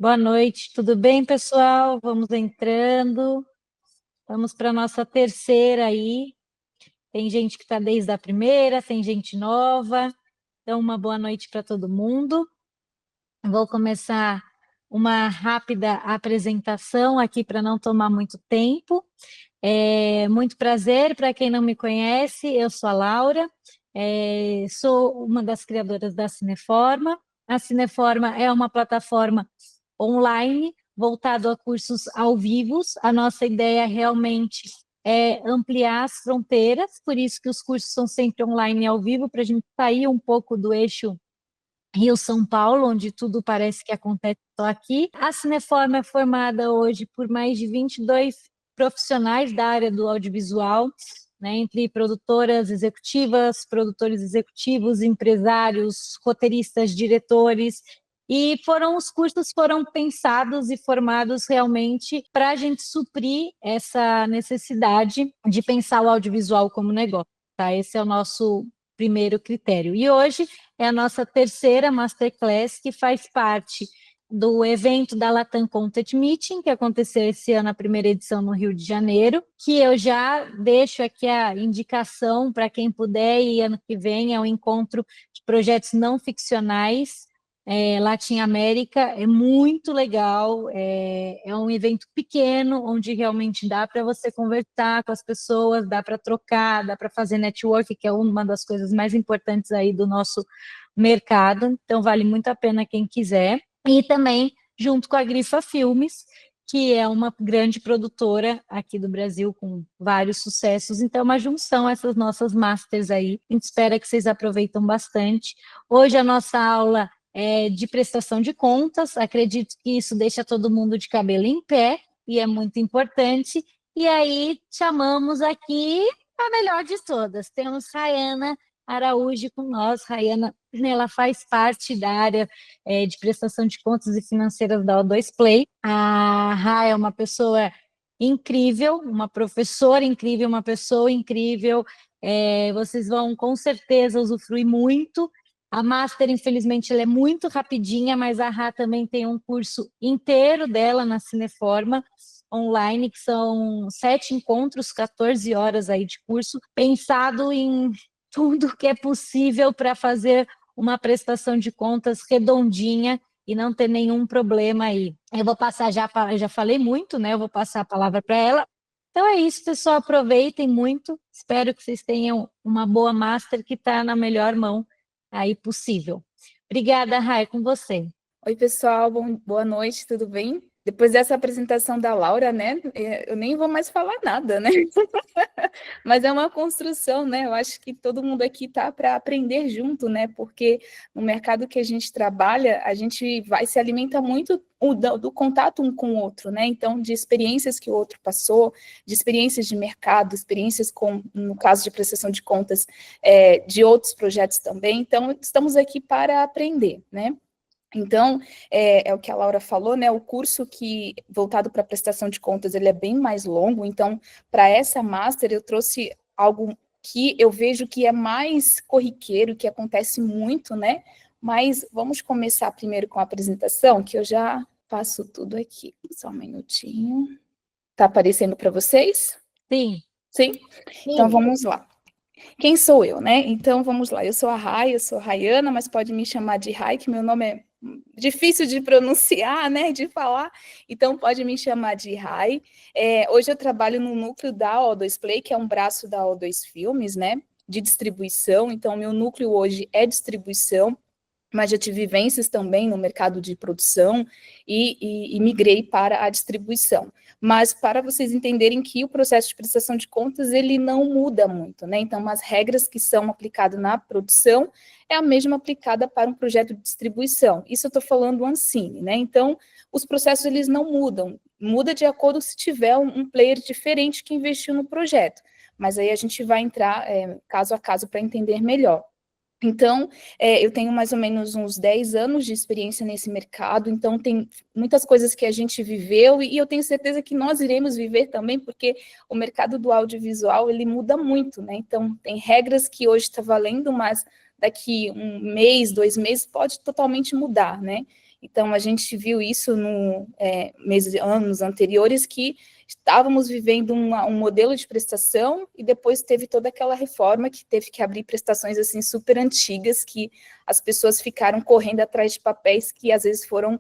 Boa noite, tudo bem, pessoal? Vamos entrando, vamos para a nossa terceira aí. Tem gente que está desde a primeira, tem gente nova, então uma boa noite para todo mundo. Vou começar uma rápida apresentação aqui para não tomar muito tempo. Muito prazer, para quem não me conhece, eu sou a Laura, sou uma das criadoras da Cineforma. A Cineforma é uma plataforma online voltado a cursos ao vivo. A nossa ideia realmente é ampliar as fronteiras, por isso que os cursos são sempre online e ao vivo, para a gente sair um pouco do eixo Rio-São Paulo, onde tudo parece que acontece só aqui. A Cineforma é formada hoje por mais de 22 profissionais da área do audiovisual, né, entre produtoras executivas, produtores executivos, empresários, roteiristas, diretores, e os cursos foram pensados e formados realmente para a gente suprir essa necessidade de pensar o audiovisual como negócio. Tá? Esse é o nosso primeiro critério. E hoje é a nossa terceira Masterclass, que faz parte do evento da Latam Content Meeting, que aconteceu esse ano, a primeira edição no Rio de Janeiro, que eu já deixo aqui a indicação para quem puder ir ano que vem, é um encontro de projetos não ficcionais, Latin América, é muito legal, é um evento pequeno, onde realmente dá para você conversar com as pessoas, dá para trocar, dá para fazer network, que é uma das coisas mais importantes aí do nosso mercado, então vale muito a pena quem quiser. E também junto com a Grifa Filmes, que é uma grande produtora aqui do Brasil, com vários sucessos. Então, é uma junção essas nossas masters aí. A gente espera que vocês aproveitem bastante. Hoje a nossa aula é de prestação de contas. Acredito que isso deixa todo mundo de cabelo em pé, e é muito importante. E aí, chamamos aqui a melhor de todas. Temos Rayana Araújo com nós. Rayana, ela faz parte da área de prestação de contas e financeiras da O2 Play. A Ra é uma pessoa incrível, uma professora incrível, uma pessoa incrível. Vocês vão com certeza usufruir muito. A Master, infelizmente, ela é muito rapidinha, mas a Ra também tem um curso inteiro dela na Cineforma online, que são 7 encontros, 14 horas aí de curso, pensado em tudo que é possível para fazer uma prestação de contas redondinha e não ter nenhum problema aí. Eu vou passar eu já falei muito, né? Eu vou passar a palavra para ela. Então é isso, pessoal. Aproveitem muito. Espero que vocês tenham uma boa master que está na melhor mão aí possível. Obrigada, Rai, com você. Oi, pessoal, boa noite, tudo bem? Depois dessa apresentação da Laura, né, eu nem vou mais falar nada, né? Mas é uma construção, né? Eu acho que todo mundo aqui tá para aprender junto, né? Porque no mercado que a gente trabalha, a gente se alimenta muito do contato um com o outro, né? Então, de experiências que o outro passou, de experiências de mercado, experiências no caso de prestação de contas, de outros projetos também. Então, estamos aqui para aprender, né? Então, é o que a Laura falou, né? O curso voltado para a prestação de contas, ele é bem mais longo. Então, para essa master, eu trouxe algo que eu vejo que é mais corriqueiro, que acontece muito, né? Mas vamos começar primeiro com a apresentação, que eu já passo tudo aqui. Só um minutinho. Tá aparecendo para vocês? Sim. Sim? Então, vamos lá. Quem sou eu, né? Então, vamos lá. Eu sou a Rai, eu sou a Rayana, mas pode me chamar de Rai, que meu nome é difícil de pronunciar, né, de falar, então pode me chamar de Rai. Hoje eu trabalho no núcleo da O2 Play, que é um braço da O2 Filmes, né, de distribuição, então meu núcleo hoje é distribuição, mas já tive vivências também no mercado de produção e migrei para a distribuição. Mas para vocês entenderem que o processo de prestação de contas, ele não muda muito, né? Então, as regras que são aplicadas na produção é a mesma aplicada para um projeto de distribuição. Isso eu estou falando Ancine, né? Então, os processos, eles não mudam. Muda de acordo se tiver um player diferente que investiu no projeto. Mas aí a gente vai entrar caso a caso para entender melhor. Então, eu tenho mais ou menos uns 10 anos de experiência nesse mercado, então tem muitas coisas que a gente viveu e eu tenho certeza que nós iremos viver também, porque o mercado do audiovisual, ele muda muito, né? Então, tem regras que hoje está valendo, mas daqui um mês, 2 meses, pode totalmente mudar, né? Então, a gente viu isso anos anteriores, que estávamos vivendo um modelo de prestação e depois teve toda aquela reforma que teve que abrir prestações assim super antigas, que as pessoas ficaram correndo atrás de papéis que às vezes foram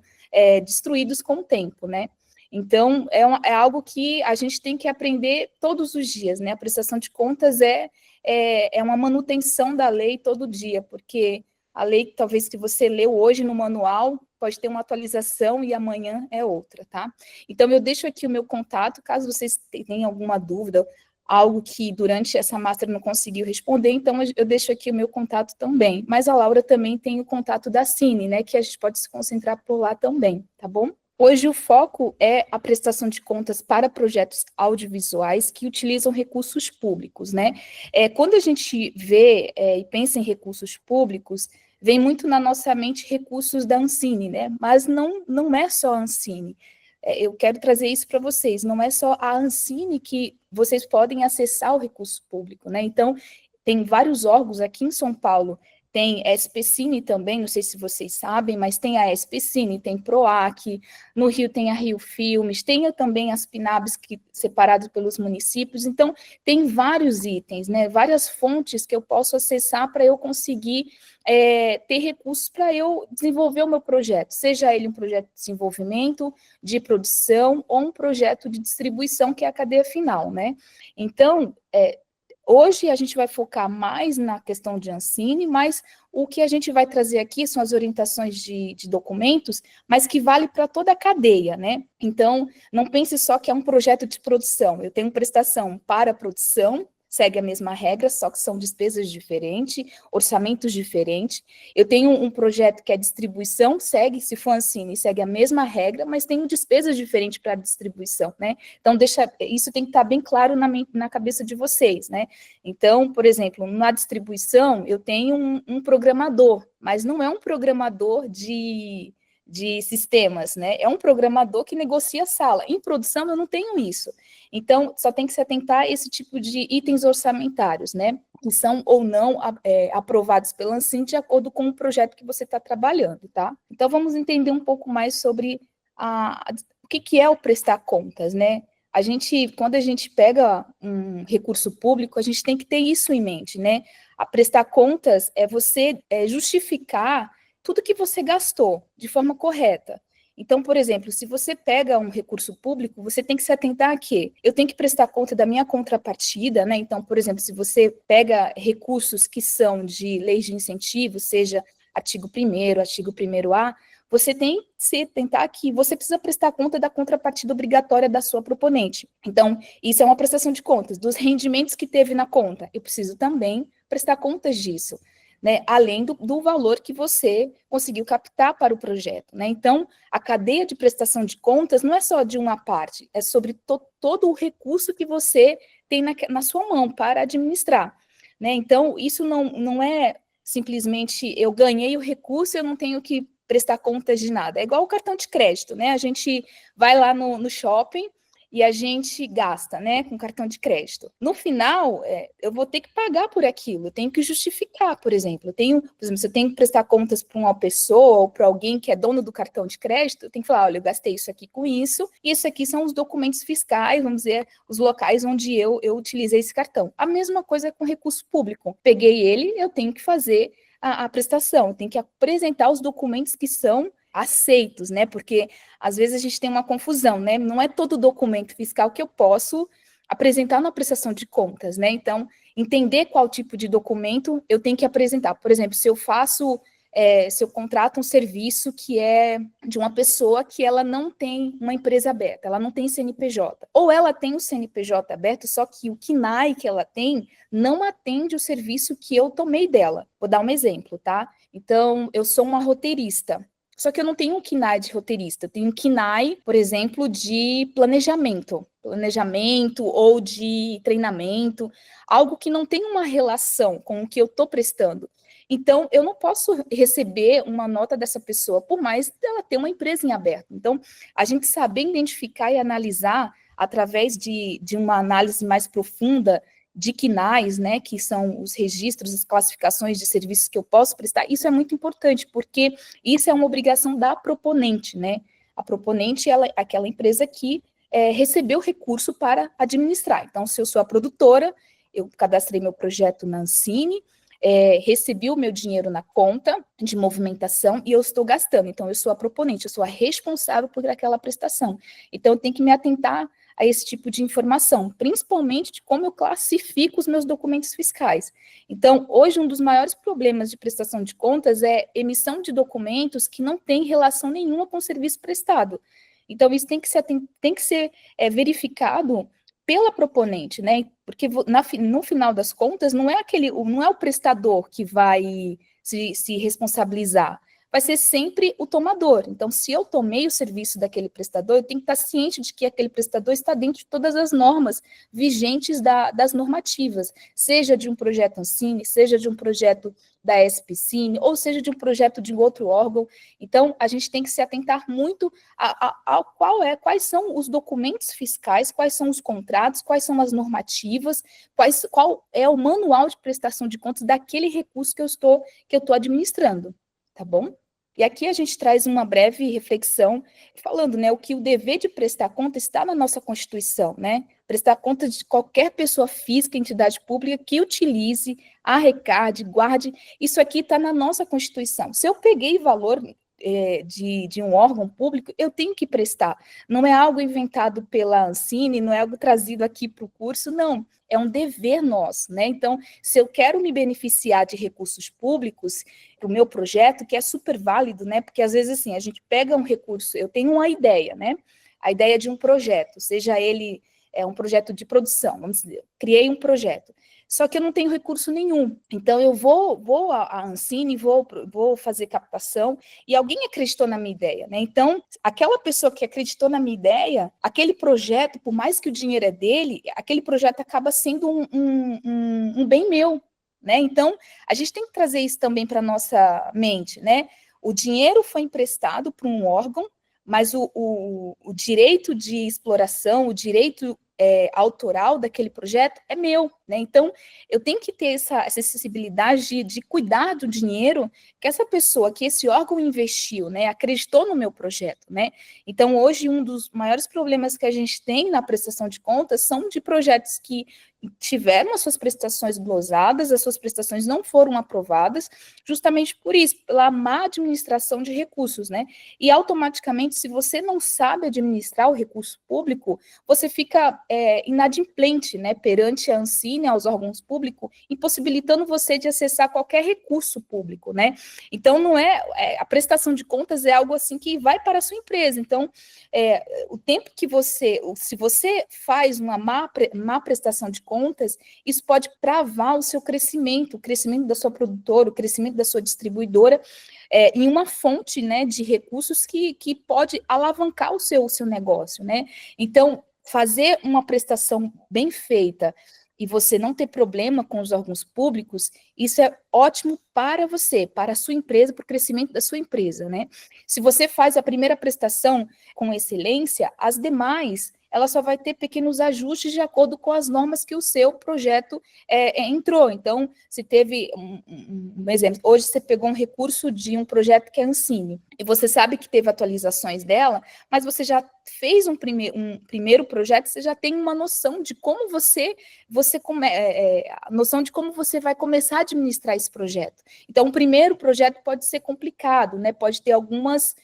destruídos com o tempo, né? Então, é algo que a gente tem que aprender todos os dias, né? A prestação de contas é uma manutenção da lei todo dia, porque a lei, talvez, que você leu hoje no manual, pode ter uma atualização e amanhã é outra, tá? Então, eu deixo aqui o meu contato, caso vocês tenham alguma dúvida, algo que durante essa master não conseguiu responder, então eu deixo aqui o meu contato também. Mas a Laura também tem o contato da Cine, né, que a gente pode se concentrar por lá também, tá bom? Hoje o foco é a prestação de contas para projetos audiovisuais que utilizam recursos públicos, né? Quando a gente vê e pensa em recursos públicos, vem muito na nossa mente recursos da Ancine, né? Mas não é só a Ancine. Eu quero trazer isso para vocês. Não é só a Ancine que vocês podem acessar o recurso público, né? Então, tem vários órgãos aqui em São Paulo. Tem a SPCine também, não sei se vocês sabem, mas tem a SPCine, tem PROAC, no Rio tem a Rio Filmes, tem também as PNABs separadas pelos municípios, então tem vários itens, né, várias fontes que eu posso acessar para eu conseguir ter recursos para eu desenvolver o meu projeto, seja ele um projeto de desenvolvimento, de produção, ou um projeto de distribuição, que é a cadeia final, né? Então, hoje a gente vai focar mais na questão de Ancine, mas o que a gente vai trazer aqui são as orientações de documentos, mas que vale para toda a cadeia, né? Então, não pense só que é um projeto de produção. Eu tenho prestação para produção, segue a mesma regra, só que são despesas diferentes, orçamentos diferentes. Eu tenho um projeto que é distribuição, se for Ancine, segue a mesma regra, mas tem despesas diferentes para a distribuição, né? Então, isso tem que estar bem claro na cabeça de vocês, né? Então, por exemplo, na distribuição, eu tenho um programador, mas não é um programador de sistemas, né? É um programador que negocia a sala. Em produção, eu não tenho isso. Então, só tem que se atentar a esse tipo de itens orçamentários, né? Que são ou não aprovados pela Ancine de acordo com o projeto que você está trabalhando, tá? Então, vamos entender um pouco mais sobre o que é o prestar contas, né? Quando a gente pega um recurso público, a gente tem que ter isso em mente, né? A prestar contas é você justificar tudo que você gastou de forma correta. Então, por exemplo, se você pega um recurso público, você tem que se atentar a quê? Eu tenho que prestar conta da minha contrapartida, né? Então, por exemplo, se você pega recursos que são de leis de incentivo, seja artigo 1º, artigo 1º-A, você tem que se atentar que você precisa prestar conta da contrapartida obrigatória da sua proponente. Então, isso é uma prestação de contas. Dos rendimentos que teve na conta, eu preciso também prestar contas disso, né, além do valor que você conseguiu captar para o projeto, né? Então, a cadeia de prestação de contas não é só de uma parte, é sobre todo o recurso que você tem na sua mão para administrar, né? Então, isso não é simplesmente eu ganhei o recurso, eu não tenho que prestar contas de nada. É igual o cartão de crédito, né? A gente vai lá no shopping e a gente gasta, né, com cartão de crédito. No final, eu vou ter que pagar por aquilo, eu tenho que justificar, por exemplo. Por exemplo, se eu tenho que prestar contas para uma pessoa ou para alguém que é dono do cartão de crédito, eu tenho que falar, olha, eu gastei isso aqui com isso, e isso aqui são os documentos fiscais, vamos dizer, os locais onde eu utilizei esse cartão. A mesma coisa com recurso público. Peguei ele, eu tenho que fazer a prestação, tem que apresentar os documentos que são aceitos, né? Porque às vezes a gente tem uma confusão, né? Não é todo documento fiscal que eu posso apresentar na prestação de contas, né? Então, entender qual tipo de documento eu tenho que apresentar. Por exemplo, se eu contrato um serviço que é de uma pessoa que ela não tem uma empresa aberta, ela não tem CNPJ, ou ela tem o CNPJ aberto, só que o KNAI que ela tem não atende o serviço que eu tomei dela. Vou dar um exemplo, tá? Então, eu sou uma roteirista, só que eu não tenho um KNAI de roteirista, eu tenho um KNAI, por exemplo, de planejamento ou de treinamento, algo que não tem uma relação com o que eu estou prestando. Então, eu não posso receber uma nota dessa pessoa, por mais dela ter uma empresa em aberto. Então, a gente saber identificar e analisar, através de uma análise mais profunda, de quinais, né, que são os registros, as classificações de serviços que eu posso prestar, isso é muito importante, porque isso é uma obrigação da proponente, né? A proponente, ela é aquela empresa que recebeu recurso para administrar. Então, se eu sou a produtora, eu cadastrei meu projeto na Ancine, recebi o meu dinheiro na conta de movimentação e eu estou gastando. Então, eu sou a proponente, eu sou a responsável por aquela prestação. Então, eu tenho que me atentar a esse tipo de informação, principalmente de como eu classifico os meus documentos fiscais. Então, hoje, um dos maiores problemas de prestação de contas é emissão de documentos que não têm relação nenhuma com o serviço prestado. Então, isso tem que ser verificado pela proponente, né? Porque no final das contas, não é o prestador que vai se responsabilizar, vai ser sempre o tomador. Então, se eu tomei o serviço daquele prestador, eu tenho que estar ciente de que aquele prestador está dentro de todas as normas vigentes das normativas, seja de um projeto Ancine, seja de um projeto da SPCine, ou seja de um projeto de outro órgão. Então, a gente tem que se atentar muito quais são os documentos fiscais, quais são os contratos, quais são as normativas, qual é o manual de prestação de contas daquele recurso que eu estou administrando. Tá bom? E aqui a gente traz uma breve reflexão, falando, né, o que o dever de prestar conta está na nossa Constituição, né? Prestar conta de qualquer pessoa física, entidade pública que utilize, arrecade, guarde, isso aqui está na nossa Constituição. Se eu peguei valor de um órgão público, eu tenho que prestar. Não é algo inventado pela Ancine, não é algo trazido aqui para o curso, não. É um dever nosso, né? Então, se eu quero me beneficiar de recursos públicos para o meu projeto, que é super válido, né? Porque às vezes assim, a gente pega um recurso, eu tenho uma ideia, né? A ideia de um projeto, seja ele um projeto de produção, vamos dizer, criei um projeto. Só que eu não tenho recurso nenhum. Então, eu vou à Ancine, vou fazer captação, e alguém acreditou na minha ideia, né? Então, aquela pessoa que acreditou na minha ideia, aquele projeto, por mais que o dinheiro é dele, aquele projeto acaba sendo um bem meu, né? Então, a gente tem que trazer isso também para a nossa mente, né? O dinheiro foi emprestado para um órgão, mas o direito de exploração, o direito autoral daquele projeto é meu, né? Então, eu tenho que ter essa sensibilidade de cuidar do dinheiro que essa pessoa, que esse órgão investiu, né? Acreditou no meu projeto, né? Então, hoje, um dos maiores problemas que a gente tem na prestação de contas são de projetos que tiveram as suas prestações glosadas, as suas prestações não foram aprovadas, justamente por isso, pela má administração de recursos, né? E automaticamente, se você não sabe administrar o recurso público, você fica inadimplente, né, perante a Ancine, aos órgãos públicos, impossibilitando você de acessar qualquer recurso público, né? Então, não a prestação de contas é algo assim que vai para a sua empresa. Então, o tempo que se você faz uma má prestação de contas, isso pode travar o seu crescimento, o crescimento da sua produtora, o crescimento da sua distribuidora, em uma fonte, né, de recursos que pode alavancar o seu negócio, né? Então, fazer uma prestação bem feita e você não ter problema com os órgãos públicos, isso é ótimo para você, para a sua empresa, para o crescimento da sua empresa, né? Se você faz a primeira prestação com excelência, as demais, ela só vai ter pequenos ajustes de acordo com as normas que o seu projeto entrou. Então, se teve um exemplo, hoje você pegou um recurso de um projeto que é Ancine, e você sabe que teve atualizações dela, mas você já fez um primeiro projeto, você já tem uma noção de como noção de como você vai começar a administrar esse projeto. Então, o primeiro projeto pode ser complicado, né? Pode ter algumas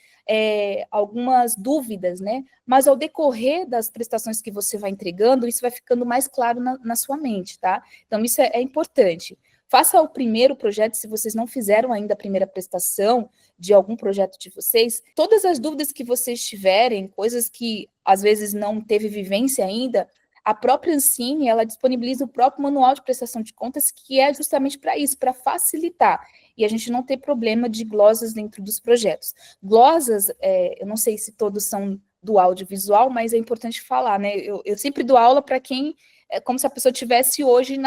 dúvidas, né? Mas ao decorrer das prestações que você vai entregando, isso vai ficando mais claro na sua mente, tá? Então, isso é importante. Faça o primeiro projeto, se vocês não fizeram ainda a primeira prestação de algum projeto de vocês, todas as dúvidas que vocês tiverem, coisas que às vezes não teve vivência ainda, a própria Ancine, ela disponibiliza o próprio manual de prestação de contas, que é justamente para isso, para facilitar, e a gente não ter problema de glosas dentro dos projetos. Glosas, eu não sei se todos são do audiovisual, mas é importante falar, né? Eu sempre dou aula para quem como se a pessoa estivesse hoje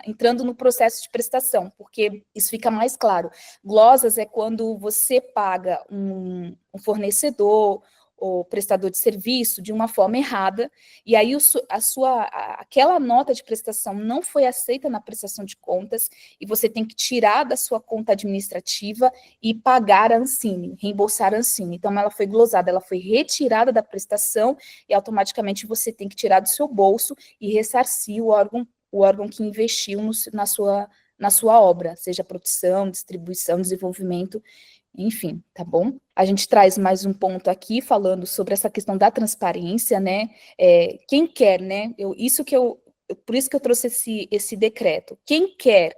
entrando no processo de prestação, porque isso fica mais claro. Glosas é quando você paga um fornecedor o prestador de serviço de uma forma errada, e aí aquela nota de prestação não foi aceita na prestação de contas, e você tem que tirar da sua conta administrativa e pagar a Ancine, reembolsar a Ancine. Então, ela foi glosada, ela foi retirada da prestação, e automaticamente você tem que tirar do seu bolso e ressarcir o órgão que investiu na sua obra, seja produção, distribuição, desenvolvimento, enfim, tá bom? A gente traz mais um ponto aqui, falando sobre essa questão da transparência, né? Quem quer, né? Por isso que eu trouxe esse decreto. Quem quer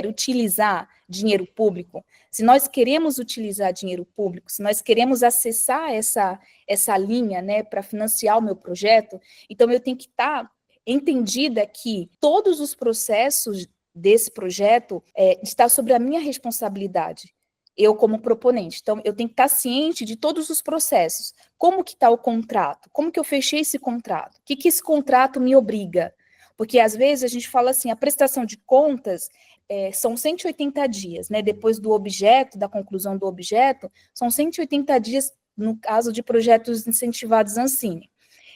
utilizar dinheiro público, se nós queremos utilizar dinheiro público, se nós queremos acessar essa linha, né, para financiar o meu projeto, então eu tenho que estar entendida que todos os processos desse projeto está sobre a minha responsabilidade. Eu como proponente. Então, eu tenho que estar ciente de todos os processos. Como que está o contrato? Como que eu fechei esse contrato? O que esse contrato me obriga? Porque, às vezes, a gente fala assim, a prestação de contas são 180 dias, né? Depois do objeto, da conclusão do objeto, são 180 dias, no caso de projetos incentivados Ancine.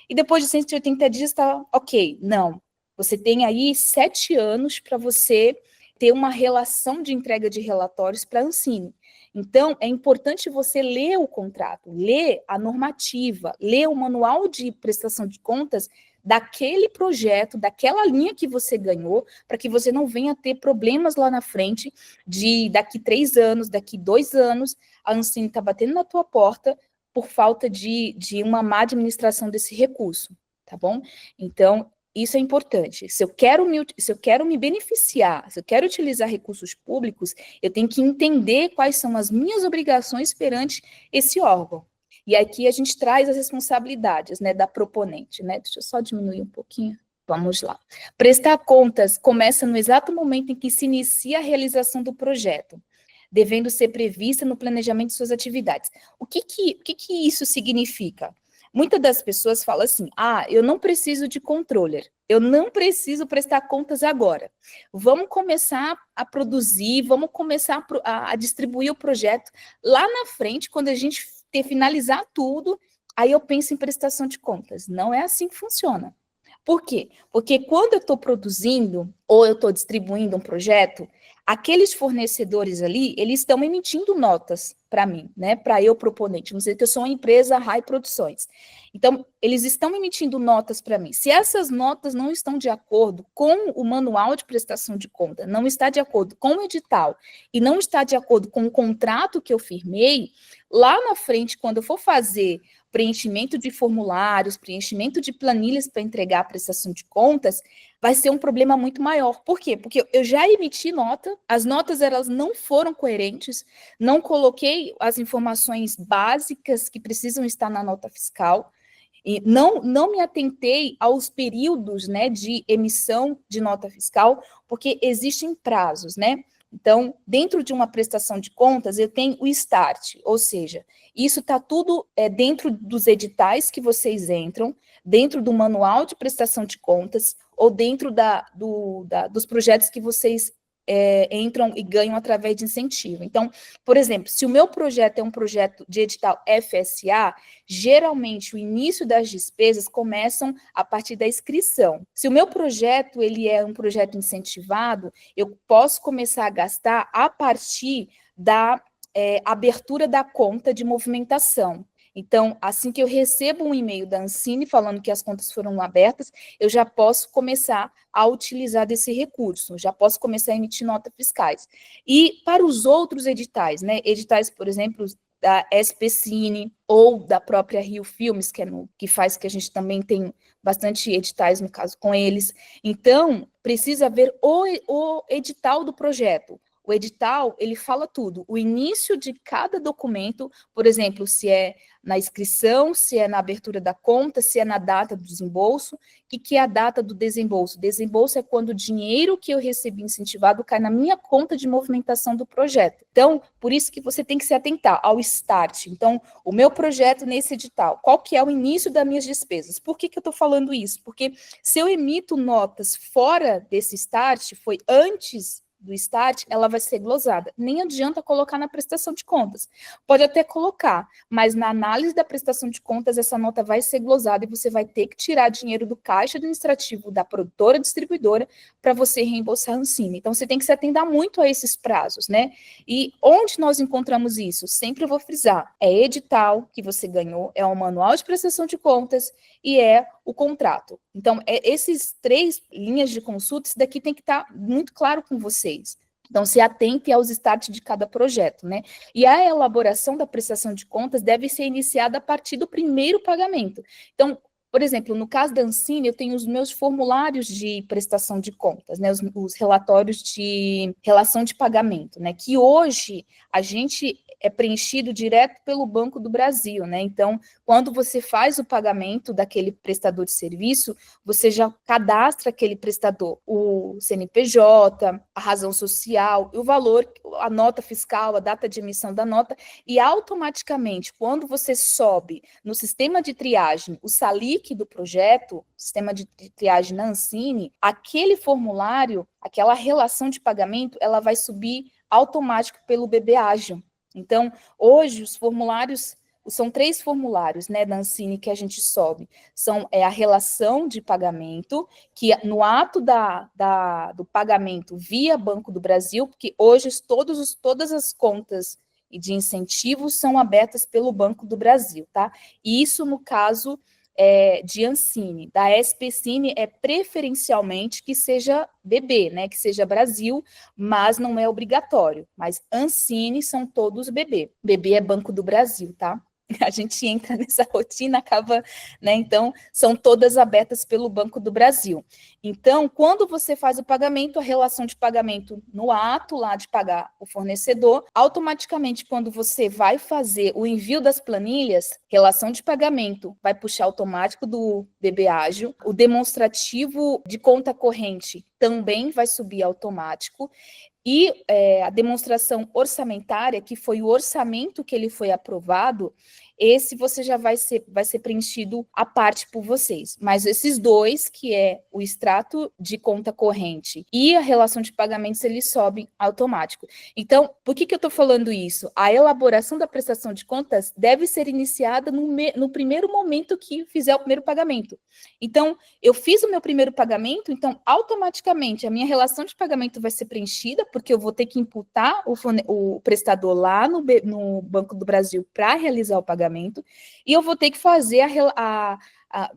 E depois de 180 dias, está ok. Não. Você tem aí 7 anos para você ter uma relação de entrega de relatórios para a Ancine. Então, é importante você ler o contrato, ler a normativa, ler o manual de prestação de contas daquele projeto, daquela linha que você ganhou, para que você não venha ter problemas lá na frente, de daqui 3 anos, daqui 2 anos, a Ancine está batendo na tua porta por falta de uma má administração desse recurso, tá bom? Então, isso é importante. Se eu quero me beneficiar, se eu quero utilizar recursos públicos, eu tenho que entender quais são as minhas obrigações perante esse órgão. E aqui a gente traz as responsabilidades, né, da proponente, né? Deixa eu só diminuir um pouquinho. Vamos lá. Prestar contas começa no exato momento em que se inicia a realização do projeto, devendo ser prevista no planejamento de suas atividades. O que isso significa? Muitas das pessoas falam assim, eu não preciso de controller, eu não preciso prestar contas agora. Vamos começar a produzir, vamos começar a distribuir o projeto. Lá na frente, quando a gente finalizar tudo, aí eu penso em prestação de contas. Não é assim que funciona. Por quê? Porque quando eu estou produzindo ou eu estou distribuindo um projeto, aqueles fornecedores ali, eles estão emitindo notas para mim, né? Para eu, proponente. Vamos dizer que eu sou uma empresa Rai Produções. Então, eles estão emitindo notas para mim. Se essas notas não estão de acordo com o manual de prestação de conta, não está de acordo com o edital e não está de acordo com o contrato que eu firmei, lá na frente, quando eu for fazer preenchimento de formulários, preenchimento de planilhas para entregar a prestação de contas, vai ser um problema muito maior. Por quê? Porque eu já emiti nota, as notas elas não foram coerentes, não coloquei as informações básicas que precisam estar na nota fiscal, e não me atentei aos períodos, né, de emissão de nota fiscal, porque existem prazos, né? Então, dentro de uma prestação de contas, eu tenho o start, ou seja, isso está tudo dentro dos editais que vocês entram, dentro do manual de prestação de contas, ou dentro dos projetos que vocês entram e ganham através de incentivo. Então, por exemplo, se o meu projeto é um projeto de edital FSA, geralmente o início das despesas começam a partir da inscrição. Se o meu projeto ele é um projeto incentivado, eu posso começar a gastar a partir da abertura da conta de movimentação. Então, assim que eu recebo um e-mail da Ancine falando que as contas foram abertas, eu já posso começar a utilizar desse recurso, já posso começar a emitir notas fiscais. E para os outros editais, né, editais, por exemplo, da SPCine ou da própria Rio Filmes, que faz que a gente também tem bastante editais, no caso, com eles. Então, precisa ver o edital do projeto. O edital, ele fala tudo, o início de cada documento, por exemplo, se é na inscrição, se é na abertura da conta, se é na data do desembolso. O que é a data do desembolso? Desembolso é quando o dinheiro que eu recebi incentivado cai na minha conta de movimentação do projeto. Então, por isso que você tem que se atentar ao start. Então, o meu projeto nesse edital, qual que é o início das minhas despesas? Por que eu estou falando isso? Porque se eu emito notas fora desse start, foi antes do start, ela vai ser glosada. Nem adianta colocar na prestação de contas. Pode até colocar, mas na análise da prestação de contas, essa nota vai ser glosada e você vai ter que tirar dinheiro do caixa administrativo da produtora distribuidora para você reembolsar a Ancine. Então, você tem que se atentar muito a esses prazos, né? E onde nós encontramos isso? Sempre eu vou frisar, é edital que você ganhou, é o manual de prestação de contas e é o contrato. Então, esses 3 linhas de consulta, isso daqui tem que estar muito claro com vocês. Então, se atente aos starts de cada projeto, né? E a elaboração da prestação de contas deve ser iniciada a partir do primeiro pagamento. Então, por exemplo, no caso da Ancine, eu tenho os meus formulários de prestação de contas, né? Os relatórios de relação de pagamento, né? Que hoje a gente é preenchido direto pelo Banco do Brasil, né? Então, quando você faz o pagamento daquele prestador de serviço, você já cadastra aquele prestador, o CNPJ, a razão social, o valor, a nota fiscal, a data de emissão da nota, e automaticamente, quando você sobe no sistema de triagem o SALIC do projeto, sistema de triagem na Ancine, aquele formulário, aquela relação de pagamento, ela vai subir automático pelo BB Ágil. Então, hoje, os formulários, são 3 formulários, né, da Ancine que a gente sobe. A relação de pagamento, que no ato do pagamento via Banco do Brasil, porque hoje todas as contas de incentivos são abertas pelo Banco do Brasil, tá? E isso, no caso de Ancine. Da SPCine é preferencialmente que seja BB, né, que seja Brasil, mas não é obrigatório. Mas Ancine são todos BB. BB é Banco do Brasil, tá? A gente entra nessa rotina, acaba, né? Então, são todas abertas pelo Banco do Brasil. Então, quando você faz o pagamento, a relação de pagamento no ato lá de pagar o fornecedor, automaticamente, quando você vai fazer o envio das planilhas, relação de pagamento vai puxar automático do BB Ágil, o demonstrativo de conta corrente também vai subir automático, e a demonstração orçamentária, que foi o orçamento que ele foi aprovado, esse você já vai ser preenchido à parte por vocês. Mas esses 2, que é o extrato de conta corrente e a relação de pagamentos, eles sobem automático. Então, por que eu estou falando isso? A elaboração da prestação de contas deve ser iniciada no primeiro momento que fizer o primeiro pagamento. Então, eu fiz o meu primeiro pagamento, então, automaticamente, a minha relação de pagamento vai ser preenchida, porque eu vou ter que imputar o prestador lá no Banco do Brasil para realizar o pagamento, e eu vou ter que fazer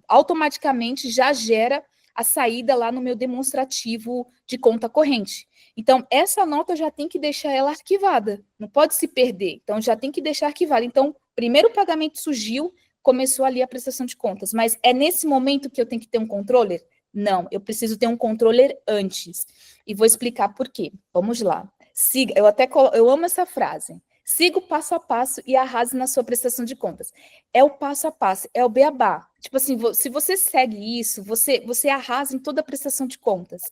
automaticamente já gera a saída lá no meu demonstrativo de conta corrente. Então, essa nota já tem que deixar ela arquivada, não pode se perder, então já tem que deixar arquivada. Então, primeiro pagamento surgiu, começou ali a prestação de contas, mas é nesse momento que eu tenho que ter um controller? Não, eu preciso ter um controller antes, e vou explicar por quê. Vamos lá. Siga, eu amo essa frase. Siga o passo a passo e arrase na sua prestação de contas. É o passo a passo, é o beabá. Tipo assim, se você segue isso, você arrasa em toda a prestação de contas.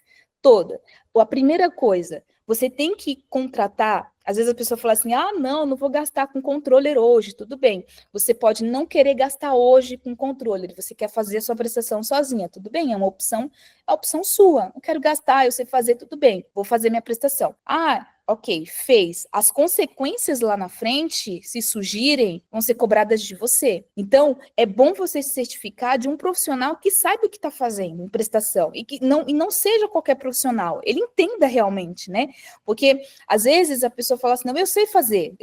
Toda. A primeira coisa, você tem que contratar. Às vezes a pessoa fala assim, não vou gastar com controller hoje, tudo bem. Você pode não querer gastar hoje com controller, você quer fazer a sua prestação sozinha, tudo bem, é uma opção, é a opção sua. Não quero gastar, eu sei fazer, tudo bem, vou fazer minha prestação. Ok, fez. As consequências lá na frente, se surgirem, vão ser cobradas de você. Então, é bom você se certificar de um profissional que saiba o que está fazendo em prestação e não seja qualquer profissional. Ele entenda realmente, né? Porque, às vezes, a pessoa fala assim, não, eu sei fazer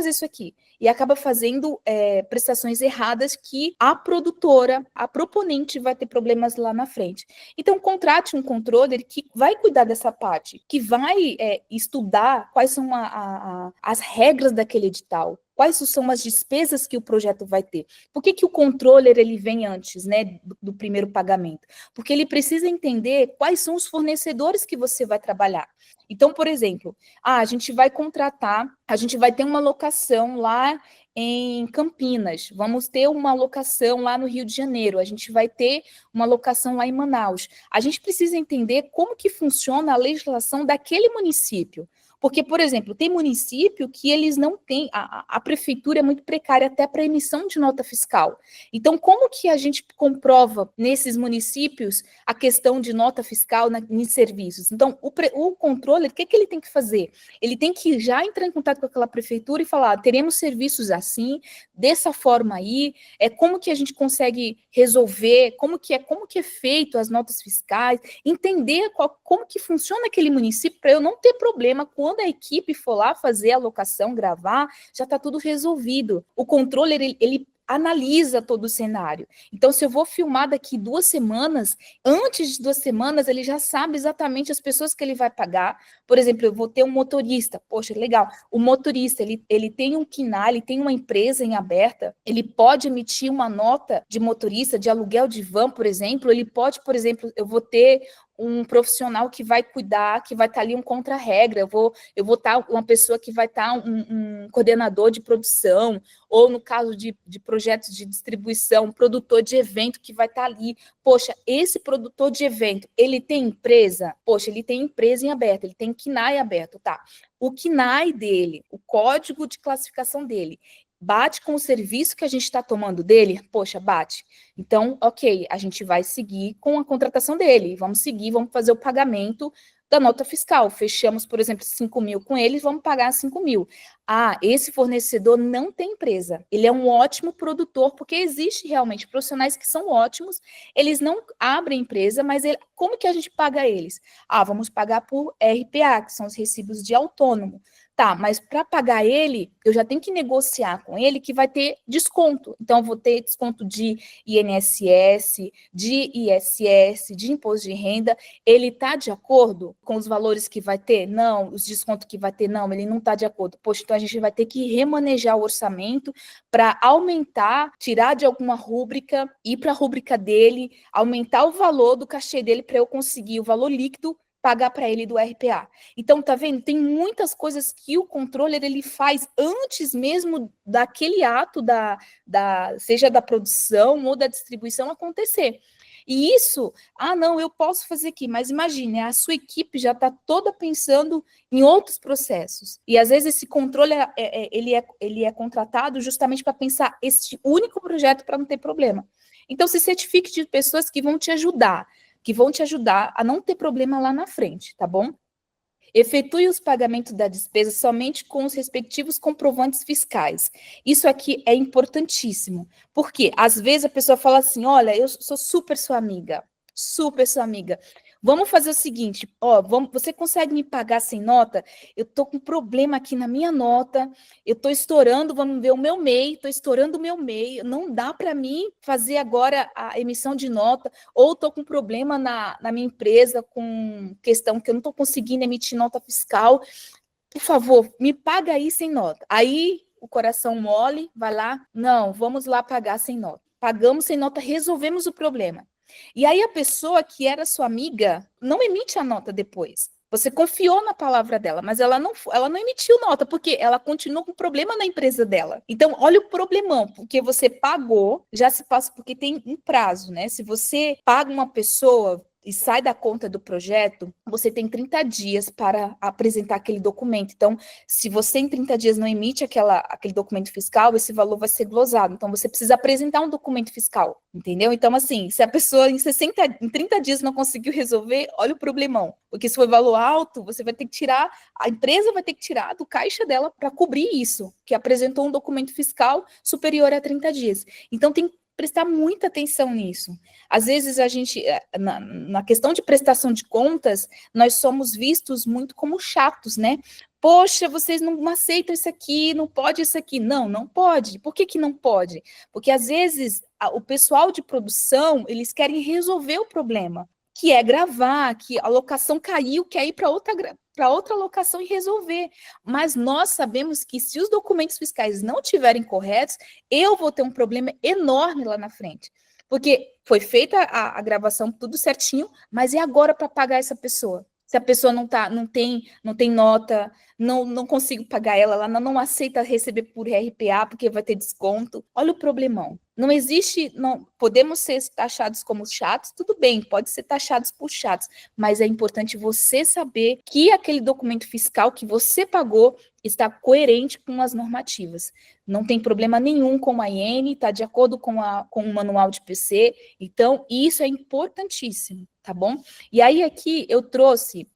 isso aqui. E acaba fazendo prestações erradas que a produtora, a proponente vai ter problemas lá na frente. Então, contrate um controller que vai cuidar dessa parte, que vai estudar quais são as regras daquele edital, quais são as despesas que o projeto vai ter. Por que o controller ele vem antes, né, do primeiro pagamento? Porque ele precisa entender quais são os fornecedores que você vai trabalhar. Então, por exemplo, a gente vai ter uma locação lá em Campinas, vamos ter uma locação lá no Rio de Janeiro, a gente vai ter uma locação lá em Manaus. A gente precisa entender como que funciona a legislação daquele município. Porque, por exemplo, tem município que eles não têm, a prefeitura é muito precária até para emissão de nota fiscal. Então, como que a gente comprova nesses municípios a questão de nota fiscal em serviços? Então, o controle, o que ele tem que fazer? Ele tem que já entrar em contato com aquela prefeitura e falar, teremos serviços assim, dessa forma aí, como que a gente consegue resolver, como que é feito as notas fiscais, entender como que funciona aquele município para eu não ter problema quando a equipe for lá fazer a alocação, gravar, já está tudo resolvido. O controle, ele analisa todo o cenário. Então, se eu vou filmar daqui 2 semanas, antes de 2 semanas, ele já sabe exatamente as pessoas que ele vai pagar. Por exemplo, eu vou ter um motorista. Poxa, legal. O motorista, ele tem um KINAI, ele tem uma empresa em aberta, ele pode emitir uma nota de motorista, de aluguel de van, por exemplo. Ele pode, por exemplo, eu vou ter um profissional que vai cuidar, que vai estar ali um contra-regra, eu vou estar uma pessoa que vai estar um coordenador de produção, ou no caso de projetos de distribuição, um produtor de evento que vai estar ali. Poxa, esse produtor de evento, ele tem empresa? Poxa, ele tem empresa em aberto, ele tem KINAI aberto, tá? O KINAI dele, o código de classificação dele, bate com o serviço que a gente está tomando dele? Poxa, bate. Então, ok, a gente vai seguir com a contratação dele, vamos fazer o pagamento da nota fiscal. Fechamos, por exemplo, 5 mil com eles, vamos pagar 5 mil. Ah, esse fornecedor não tem empresa, ele é um ótimo produtor, porque existe realmente profissionais que são ótimos, eles não abrem empresa, mas como que a gente paga eles? Ah, vamos pagar por RPA, que são os recibos de autônomo. Tá, mas para pagar ele, eu já tenho que negociar com ele que vai ter desconto. Então, eu vou ter desconto de INSS, de ISS, de imposto de renda. Ele está de acordo com os valores que vai ter? Não. Os descontos que vai ter? Não, ele não está de acordo. Poxa, então a gente vai ter que remanejar o orçamento para aumentar, tirar de alguma rúbrica, ir para a rúbrica dele, aumentar o valor do cachê dele para eu conseguir o valor líquido, pagar para ele do RPA. Então, tá vendo? Tem muitas coisas que o controller ele faz antes mesmo daquele ato seja da produção ou da distribuição acontecer. E isso, não, eu posso fazer aqui, mas imagine, a sua equipe já está toda pensando em outros processos. E às vezes esse controle ele é contratado justamente para pensar esse único projeto para não ter problema. Então, se certifique de pessoas que vão te ajudar a não ter problema lá na frente, tá bom? Efetue os pagamentos da despesa somente com os respectivos comprovantes fiscais. Isso aqui é importantíssimo, porque às vezes a pessoa fala assim, olha, eu sou super sua amiga, vamos fazer o seguinte, você consegue me pagar sem nota? Eu estou com problema aqui na minha nota, eu estou estourando, vamos ver o meu MEI, estou estourando o meu MEI, não dá para mim fazer agora a emissão de nota, ou estou com problema na minha empresa, com questão que eu não estou conseguindo emitir nota fiscal, por favor, me paga aí sem nota. Aí o coração mole, vai lá, não, vamos lá pagar sem nota. Pagamos sem nota, resolvemos o problema. E aí a pessoa que era sua amiga não emite a nota depois. Você confiou na palavra dela, mas ela não emitiu nota, porque ela continuou com problema na empresa dela. Então, olha o problemão, porque você pagou, já se passa, porque tem um prazo, né? Se você paga uma pessoa e sai da conta do projeto, você tem 30 dias para apresentar aquele documento. Então, se você em 30 dias não emite aquele documento fiscal, esse valor vai ser glosado. Então, você precisa apresentar um documento fiscal, entendeu? Então, assim, se a pessoa em 30 dias não conseguiu resolver, olha o problemão. Porque se for valor alto, você vai ter que tirar, a empresa vai ter que tirar do caixa dela para cobrir isso, que apresentou um documento fiscal superior a 30 dias. Então, tem prestar muita atenção nisso. Às vezes a gente, na questão de prestação de contas, nós somos vistos muito como chatos, né? Poxa, vocês não aceitam isso aqui, não pode isso aqui. Não, não pode. Por que não pode? Porque às vezes o pessoal de produção, eles querem resolver o problema, que é gravar, que a locação caiu, quer ir para outra locação e resolver. Mas nós sabemos que se os documentos fiscais não estiverem corretos, eu vou ter um problema enorme lá na frente. Porque foi feita a gravação tudo certinho, mas e agora para pagar essa pessoa? Se a pessoa não tem nota, não consigo pagar ela não aceita receber por RPA porque vai ter desconto. Olha o problemão. Não existe, não podemos ser taxados como chatos, tudo bem, pode ser taxados por chatos, mas é importante você saber que aquele documento fiscal que você pagou está coerente com as normativas. Não tem problema nenhum com a IN, está de acordo com o manual de PC, então isso é importantíssimo, tá bom? E aí aqui eu trouxe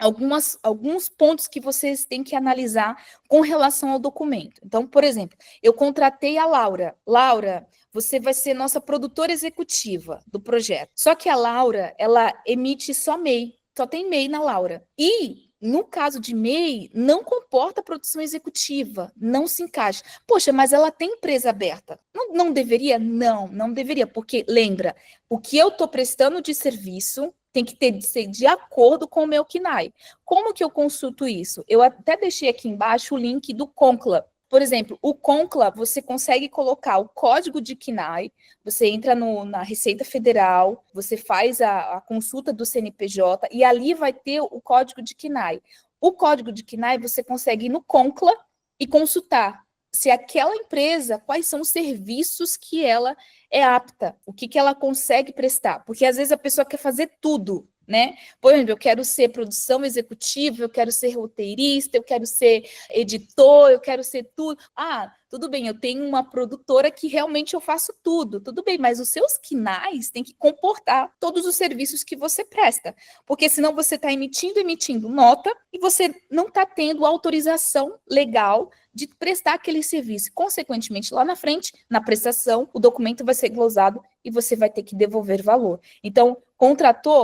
alguns pontos que vocês têm que analisar com relação ao documento. Então, por exemplo, eu contratei a Laura. Laura, você vai ser nossa produtora executiva do projeto. Só que a Laura, ela emite só MEI, só tem MEI na Laura. E no caso de MEI, não comporta produção executiva, não se encaixa. Poxa, mas ela tem empresa aberta. Não deveria? Não deveria, porque lembra, o que eu estou prestando de serviço tem que ser de acordo com o meu KNAI. Como que eu consulto isso? Eu até deixei aqui embaixo o link do Concla. Por exemplo, o Concla, você consegue colocar o código de KNAI, você entra na Receita Federal, você faz a consulta do CNPJ e ali vai ter o código de KNAI. O código de KNAI você consegue ir no Concla e consultar se aquela empresa, quais são os serviços que ela é apta, o que ela consegue prestar. Porque às vezes a pessoa quer fazer tudo, né? Por exemplo, eu quero ser produção executiva, eu quero ser roteirista, eu quero ser editor, eu quero ser tudo. Ah, tudo bem, eu tenho uma produtora que realmente eu faço tudo bem, mas os seus KNAIs têm que comportar todos os serviços que você presta, porque senão você está emitindo nota e você não está tendo autorização legal de prestar aquele serviço. Consequentemente, lá na frente, na prestação, o documento vai ser glosado e você vai ter que devolver valor. Então,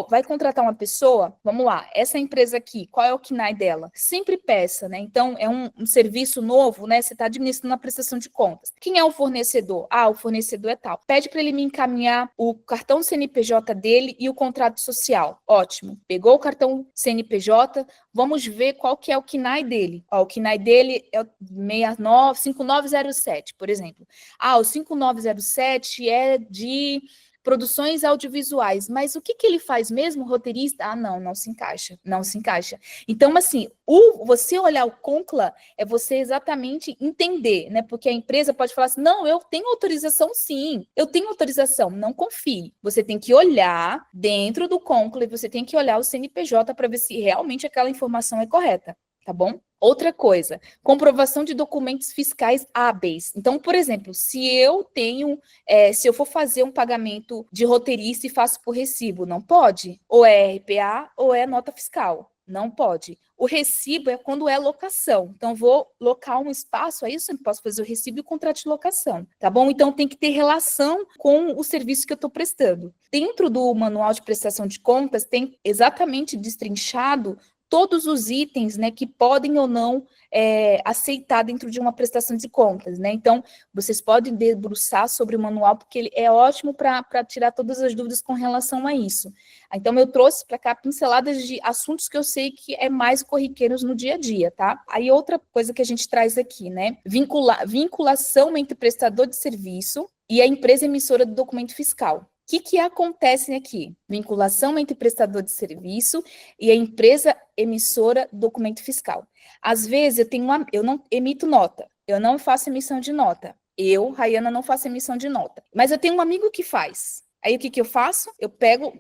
vai contratar uma pessoa, vamos lá, essa empresa aqui, qual é o KNAI dela? Sempre peça, né? Então, é um serviço novo, né? Você está administrando a prestação de contas. Quem é o fornecedor? Ah, o fornecedor é tal. Pede para ele me encaminhar o cartão CNPJ dele e o contrato social. Ótimo. Pegou o cartão CNPJ, vamos ver qual que é o KNAI dele. Ó, o KNAI dele é o 5907, por exemplo. Ah, o 5907 é de produções audiovisuais, mas o que ele faz mesmo, roteirista? Ah, não se encaixa. Então, assim, você olhar o Concla é você exatamente entender, né? Porque a empresa pode falar assim, não, eu tenho autorização sim, eu tenho autorização, não confie. Você tem que olhar dentro do Concla e você tem que olhar o CNPJ para ver se realmente aquela informação é correta, tá bom? Outra coisa, comprovação de documentos fiscais hábeis. Então, por exemplo, se eu for fazer um pagamento de roteirista e faço por recibo, não pode? Ou é RPA ou é nota fiscal. Não pode. O recibo é quando é locação. Então, vou locar um espaço, aí eu posso fazer o recibo e o contrato de locação, tá bom? Então, tem que ter relação com o serviço que eu estou prestando. Dentro do manual de prestação de contas, tem exatamente destrinchado todos os itens, né, que podem ou não aceitar dentro de uma prestação de contas, né? Então, vocês podem debruçar sobre o manual, porque ele é ótimo para tirar todas as dúvidas com relação a isso. Então, eu trouxe para cá pinceladas de assuntos que eu sei que é mais corriqueiros no dia a dia, tá? Aí, outra coisa que a gente traz aqui, né? Vinculação entre prestador de serviço e a empresa emissora do documento fiscal. O que acontece aqui? Vinculação entre prestador de serviço e a empresa emissora do documento fiscal. Às vezes, eu não emito nota, eu não faço emissão de nota. Eu, Rayana, não faço emissão de nota. Mas eu tenho um amigo que faz. Aí, o que eu faço? Eu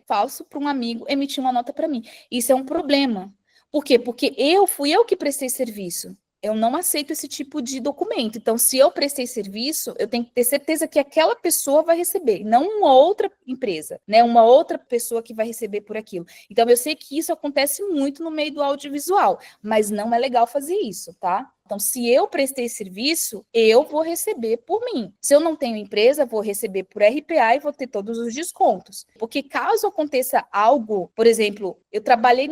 faço para um amigo emitir uma nota para mim. Isso é um problema. Por quê? Porque fui eu que prestei serviço. Eu não aceito esse tipo de documento. Então, se eu prestei serviço, eu tenho que ter certeza que aquela pessoa vai receber, não uma outra empresa, né? Uma outra pessoa que vai receber por aquilo. Então, eu sei que isso acontece muito no meio do audiovisual, mas não é legal fazer isso, tá? Então, se eu prestei serviço, eu vou receber por mim. Se eu não tenho empresa, vou receber por RPA e vou ter todos os descontos. Porque caso aconteça algo, por exemplo, eu trabalhei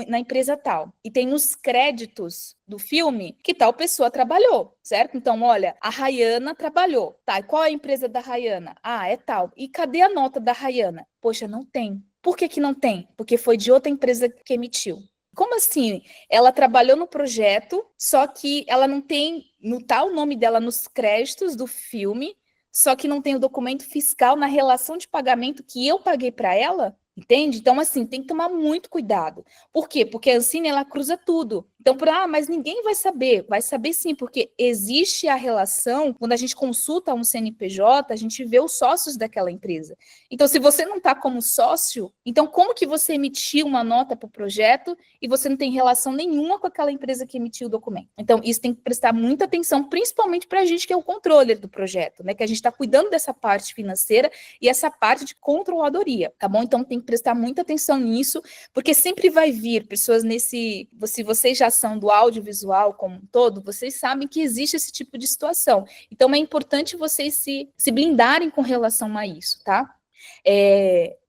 na empresa tal, e tem nos créditos do filme que tal pessoa trabalhou, certo? Então, olha, a Rayana trabalhou. Tá, e qual é a empresa da Rayana? Ah, é tal. E cadê a nota da Rayana? Poxa, não tem. Por que não tem? Porque foi de outra empresa que emitiu. Como assim? Ela trabalhou no projeto, só que ela não tem, não tá o nome dela nos créditos do filme, só que não tem o documento fiscal na relação de pagamento que eu paguei para ela? Entende? Então, assim, tem que tomar muito cuidado. Por quê? Porque a Ancine, ela cruza tudo. Então, mas ninguém vai saber. Vai saber sim, porque existe a relação, quando a gente consulta um CNPJ, a gente vê os sócios daquela empresa. Então, se você não está como sócio, então como que você emitiu uma nota para o projeto e você não tem relação nenhuma com aquela empresa que emitiu o documento? Então, isso tem que prestar muita atenção, principalmente para a gente que é o controller do projeto, né? Que a gente está cuidando dessa parte financeira e essa parte de controladoria, tá bom? Então, tem que prestar muita atenção nisso, porque sempre vai vir pessoas se vocês já são do audiovisual como um todo, vocês sabem que existe esse tipo de situação. Então, é importante vocês se blindarem com relação a isso, tá?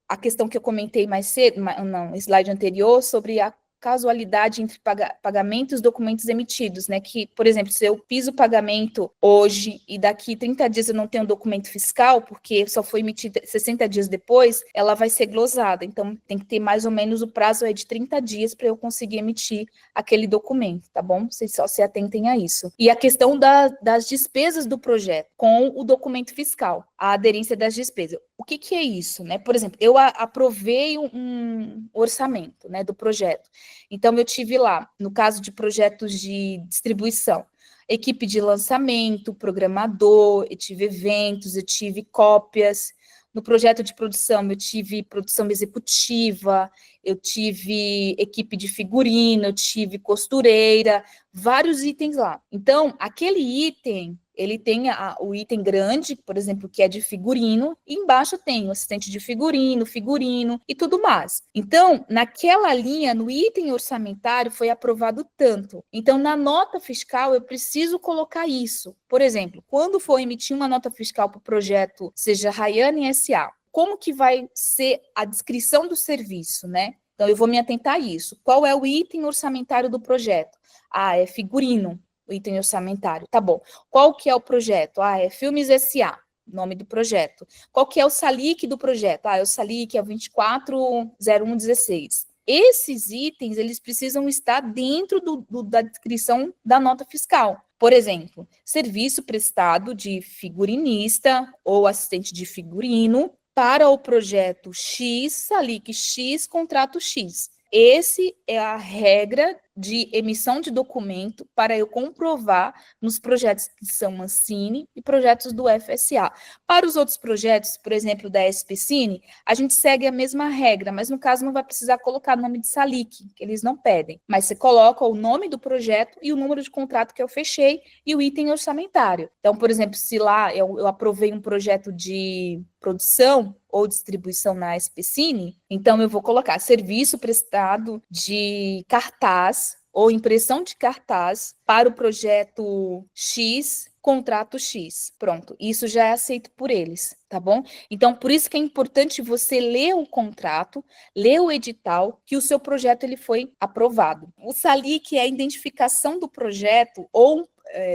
A questão que eu comentei mais cedo, no slide anterior, sobre a casualidade entre pagamentos e documentos emitidos, né? Que, por exemplo, se eu piso o pagamento hoje e daqui 30 dias eu não tenho documento fiscal, porque só foi emitido 60 dias depois, ela vai ser glosada. Então, tem que ter mais ou menos o prazo de 30 dias para eu conseguir emitir aquele documento, tá bom? Vocês só se atentem a isso. E a questão das despesas do projeto com o documento fiscal, a aderência das despesas. O que é isso, né? Por exemplo, eu aprovei um orçamento, né, do projeto. Então, eu tive lá, no caso de projetos de distribuição, equipe de lançamento, programador, eu tive eventos, eu tive cópias. No projeto de produção, eu tive produção executiva, eu tive equipe de figurino, eu tive costureira, vários itens lá. Então, aquele item, ele tem o item grande, por exemplo, que é de figurino, e embaixo tem o assistente de figurino, figurino e tudo mais. Então, naquela linha, no item orçamentário, foi aprovado tanto. Então, na nota fiscal, eu preciso colocar isso. Por exemplo, quando for emitir uma nota fiscal para o projeto, seja Rayane SA, como que vai ser a descrição do serviço, né? Então, eu vou me atentar a isso. Qual é o item orçamentário do projeto? É figurino, o item orçamentário. Tá bom. Qual que é o projeto? É Filmes SA, nome do projeto. Qual que é o SALIC do projeto? O SALIC é 240116. Esses itens, eles precisam estar dentro da descrição da nota fiscal. Por exemplo, serviço prestado de figurinista ou assistente de figurino para o projeto X, SALIC X, contrato X. Esse é a regra de emissão de documento para eu comprovar nos projetos que são Ancine e projetos do FSA. Para os outros projetos, por exemplo, da SPCine, a gente segue a mesma regra, mas no caso não vai precisar colocar nome de SALIC, que eles não pedem, mas você coloca o nome do projeto e o número de contrato que eu fechei e o item orçamentário. Então, por exemplo, se lá eu aprovei um projeto de produção ou distribuição na SPCine, então eu vou colocar serviço prestado de cartaz ou impressão de cartaz para o projeto X, contrato X. Pronto, isso já é aceito por eles, tá bom? Então, por isso que é importante você ler o contrato, ler o edital, que o seu projeto ele foi aprovado. O SALIC é a identificação do projeto ou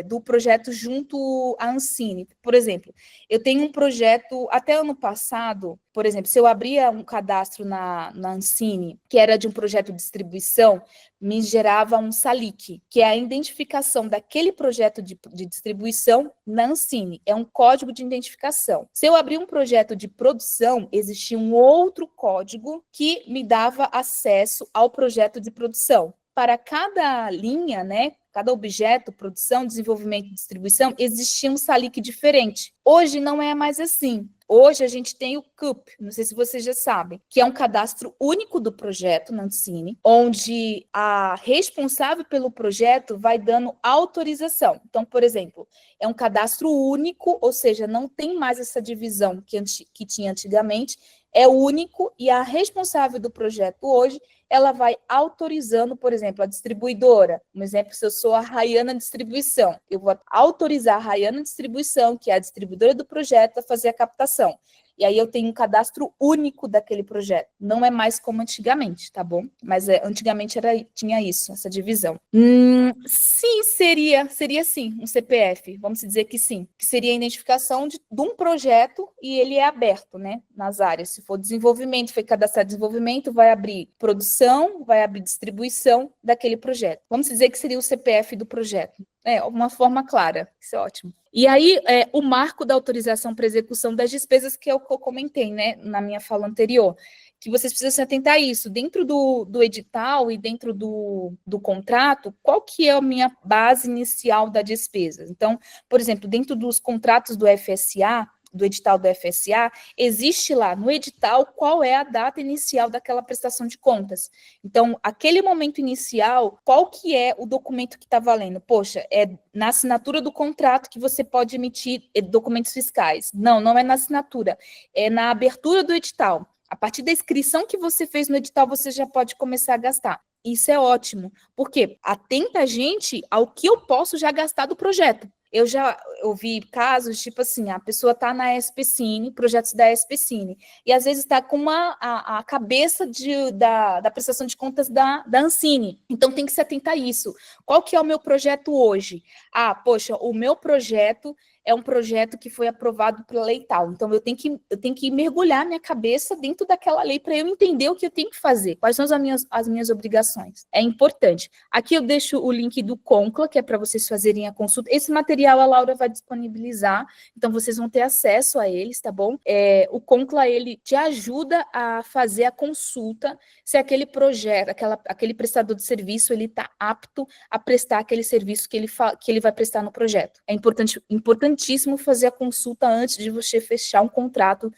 do projeto junto à Ancine. Por exemplo, eu tenho um projeto, até ano passado, por exemplo, se eu abria um cadastro na Ancine, que era de um projeto de distribuição, me gerava um SALIC, que é a identificação daquele projeto de distribuição na Ancine, é um código de identificação. Se eu abrir um projeto de produção, existia um outro código que me dava acesso ao projeto de produção. Para cada linha, né, cada objeto, produção, desenvolvimento e distribuição, existia um SALIC diferente. Hoje não é mais assim. Hoje a gente tem o CUP, não sei se vocês já sabem, que é um cadastro único do projeto na Ancine, onde a responsável pelo projeto vai dando autorização. Então, por exemplo, é um cadastro único, ou seja, não tem mais essa divisão que tinha antigamente, é único e a responsável do projeto hoje ela vai autorizando, por exemplo, a distribuidora. Um exemplo, se eu sou a Rayana Distribuição, eu vou autorizar a Rayana Distribuição, que é a distribuidora do projeto, a fazer a captação. E aí eu tenho um cadastro único daquele projeto. Não é mais como antigamente, tá bom? Mas antigamente tinha isso, essa divisão. Sim, seria sim, um CPF. Vamos dizer que sim. Que seria a identificação de um projeto e ele é aberto, né? Nas áreas. Se for desenvolvimento, foi cadastrado desenvolvimento, vai abrir produção, vai abrir distribuição daquele projeto. Vamos dizer que seria o CPF do projeto. Uma forma clara, isso é ótimo. E aí, o marco da autorização para execução das despesas, que é o que eu comentei, né, na minha fala anterior, que vocês precisam se atentar a isso. Dentro do edital e dentro do contrato, qual que é a minha base inicial da despesa? Então, por exemplo, dentro dos contratos do FSA, do edital do FSA, existe lá no edital qual é a data inicial daquela prestação de contas. Então, aquele momento inicial, qual que é o documento que está valendo? Poxa, é na assinatura do contrato que você pode emitir documentos fiscais. Não, não é na assinatura, é na abertura do edital. A partir da inscrição que você fez no edital, você já pode começar a gastar. Isso é ótimo, porque atenta a gente ao que eu posso já gastar do projeto. Eu já ouvi casos, tipo assim, a pessoa está na SPCine, projetos da SPCine, e às vezes está com a cabeça da prestação de contas da Ancine. Então, tem que se atentar a isso. Qual que é o meu projeto hoje? Ah, poxa, o meu projeto é um projeto que foi aprovado pela lei tal. Então, eu tenho que mergulhar minha cabeça dentro daquela lei para eu entender o que eu tenho que fazer, quais são as minhas obrigações. É importante. Aqui eu deixo o link do Concla, que é para vocês fazerem a consulta. Esse material a Laura vai disponibilizar, então vocês vão ter acesso a eles, tá bom? O Concla, ele te ajuda a fazer a consulta se aquele projeto, aquele prestador de serviço, ele está apto a prestar aquele serviço que ele vai prestar no projeto. É importantíssimo fazer a consulta antes de você fechar um contrato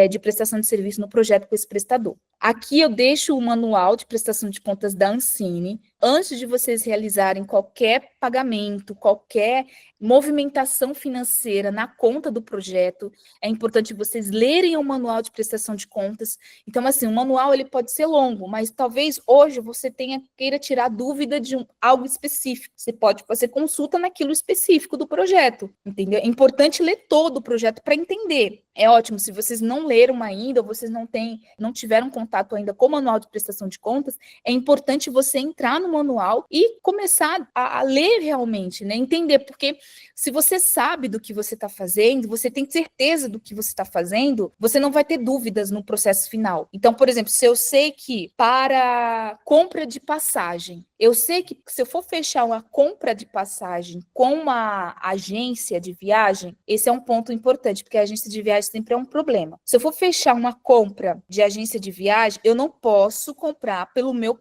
de prestação de serviço no projeto com esse prestador. Aqui eu deixo o manual de prestação de contas da Ancine. Antes de vocês realizarem qualquer pagamento, qualquer movimentação financeira na conta do projeto, é importante vocês lerem o manual de prestação de contas. Então, assim, o manual ele pode ser longo, mas talvez hoje você queira tirar dúvida de algo específico. Você pode fazer consulta naquilo específico do projeto, entendeu? É importante ler todo o projeto para entender. É ótimo, se vocês não leram ainda, ou vocês não tiveram contato ainda com o manual de prestação de contas, é importante você entrar no manual e começar a ler realmente, né? Entender, porque se você sabe do que você está fazendo, você tem certeza do que você está fazendo, você não vai ter dúvidas no processo final. Então, por exemplo, se eu sei que para compra de passagem, eu sei que se eu for fechar uma compra de passagem com uma agência de viagem, esse é um ponto importante, porque a agência de viagem sempre é um problema. Se eu for fechar uma compra de agência de viagem, eu não posso comprar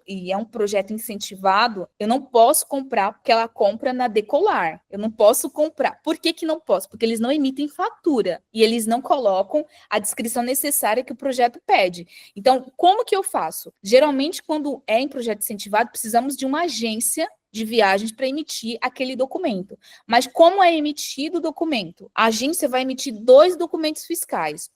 e é um projeto incentivado, eu não posso comprar aquela compra na Decolar. Eu não posso comprar. Por que não posso? Porque eles não emitem fatura e eles não colocam a descrição necessária que o projeto pede. Então, como que eu faço? Geralmente, quando é em projeto incentivado, precisamos de uma agência de viagens para emitir aquele documento. Mas como é emitido o documento? A agência vai emitir 2 documentos fiscais.